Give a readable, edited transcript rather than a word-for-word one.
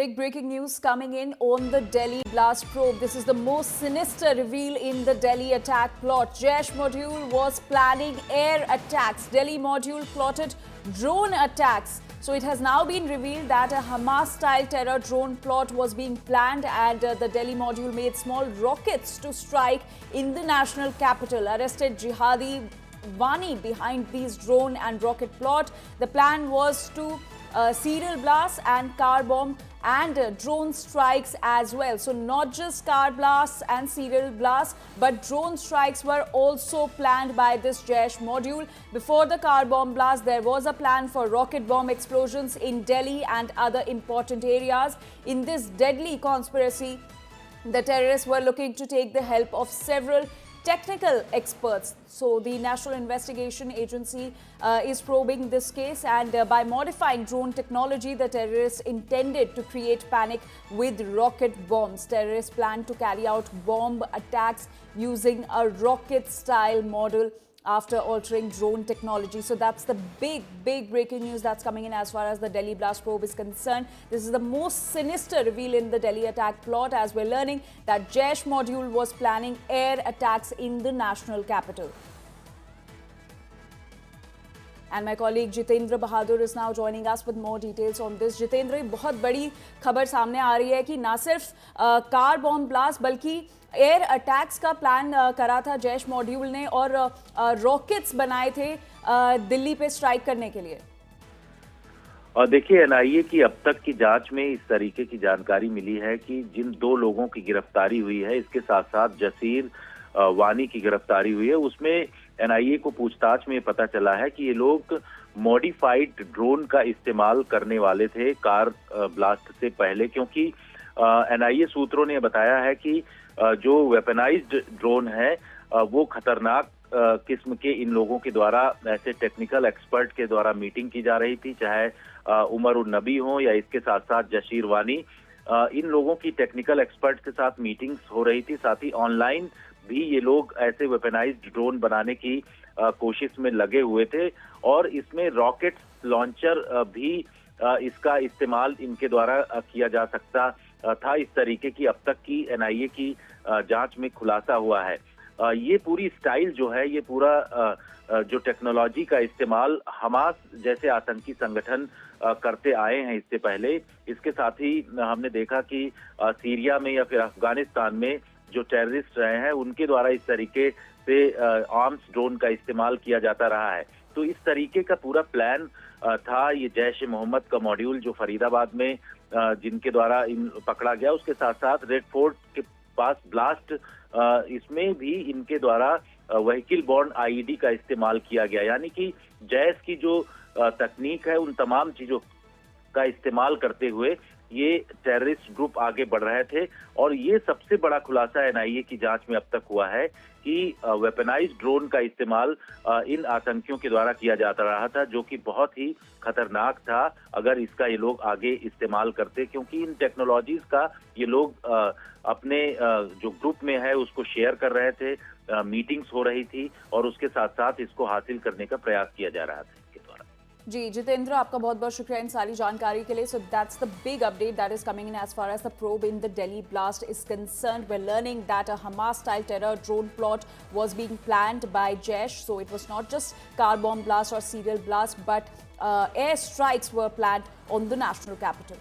big breaking news coming in on the Delhi blast probe. This is the most sinister reveal in the Delhi attack plot. Jaish module was planning air attacks. Delhi module plotted drone attacks. So it has now been revealed that a Hamas-style terror drone plot was being planned, and the Delhi module made small rockets to strike in the national capital. Arrested jihadi Wani behind these drone and rocket plot. The plan was to serial blasts and car bomb and drone strikes as well. So not just car blasts and serial blasts, but drone strikes were also planned by this Jaish module. Before the car bomb blast, there was a plan for rocket bomb explosions in Delhi and other important areas. In this deadly conspiracy, the terrorists were looking to take the help of several technical experts. So the National Investigation Agency is probing this case, and by modifying drone technology, the terrorists intended to create panic with rocket bombs. Terrorists plan to carry out bomb attacks using a rocket-style model after altering drone technology. So that's the big breaking news that's coming in as far as the Delhi blast probe is concerned. This is the most sinister reveal in the Delhi attack plot, as we're learning that Jaish module was planning air attacks in the national capital. And my colleague Jitendra Bahadur is now joining us with more details on this. Jitendra, बहुत बड़ी खबर सामने आ रही है कि ना सिर्फ car bomb blast बल्कि एयर अटैक्स का प्लान करा था जैश मॉड्यूल ने, और रॉकेट्स बनाए थे दिल्ली पे स्ट्राइक करने के लिए। और देखिए, एनआईए की अब तक की जांच में इस तरीके की जानकारी मिली है कि जिन 2 लोगों की गिरफ्तारी हुई है, इसके साथ साथ जसीर वानी की गिरफ्तारी हुई है, उसमें एनआईए को पूछताछ में पता चला है कि ये लोग मॉडिफाइड ड्रोन का इस्तेमाल करने वाले थे कार ब्लास्ट से पहले, क्योंकि एनआईए सूत्रों ने बताया है कि जो वेपनाइज्ड ड्रोन है वो खतरनाक किस्म के इन लोगों के द्वारा, ऐसे टेक्निकल एक्सपर्ट के द्वारा मीटिंग की जा रही थी, चाहे उमर उन नबी हो या इसके साथ साथ जशीर वानी। इन लोगों की टेक्निकल एक्सपर्ट के साथ मीटिंग्स हो रही थी। साथ ही ऑनलाइन भी ये लोग ऐसे वेपनाइज्ड ड्रोन बनाने की कोशिश में लगे हुए थे, और इसमें रॉकेट लॉन्चर भी इसका इस्तेमाल इनके द्वारा किया जा सकता था। इस तरीके की अब तक की एनआईए की जांच में खुलासा हुआ है। ये पूरी स्टाइल जो है, ये पूरा जो टेक्नोलॉजी का इस्तेमाल हमास जैसे आतंकी संगठन करते आए हैं इससे पहले। इसके साथ ही हमने देखा कि सीरिया में या फिर अफगानिस्तान में जो टेररिस्ट रहे हैं, उनके द्वारा इस तरीके से आर्म्स ड्रोन का इस्तेमाल किया जाता रहा है। तो इस तरीके का पूरा प्लान था ये जैश ए मोहम्मद का मॉड्यूल, जो फरीदाबाद में जिनके द्वारा पकड़ा गया। उसके साथ साथ रेड फोर्ट के पास ब्लास्ट, इसमें भी इनके द्वारा व्हीकल बॉर्न आईईडी का इस्तेमाल किया गया। यानी कि जैश की जो तकनीक है, उन तमाम चीजों का इस्तेमाल करते हुए ये टेररिस्ट ग्रुप आगे बढ़ रहे थे। और ये सबसे बड़ा खुलासा एनआईए की जांच में अब तक हुआ है कि वेपनाइज्ड ड्रोन का इस्तेमाल इन आतंकियों के द्वारा किया जाता रहा था, जो कि बहुत ही खतरनाक था अगर इसका ये लोग आगे इस्तेमाल करते, क्योंकि इन टेक्नोलॉजीज का ये लोग अपने जो ग्रुप में है उसको शेयर कर रहे थे, मीटिंग्स हो रही थी, और उसके साथ साथ इसको हासिल करने का प्रयास किया जा रहा था इनके द्वारा। जी जितेंद्र, आपका बहुत बहुत शुक्रिया इन सारी जानकारी के लिए। So that's the big update that is coming in as far as the probe in the Delhi blast is concerned. We're learning that a Hamas-style terror drone plot was being planned by Jaish. So it was not just car bomb blast or serial blast, but air strikes were planned on the national capital.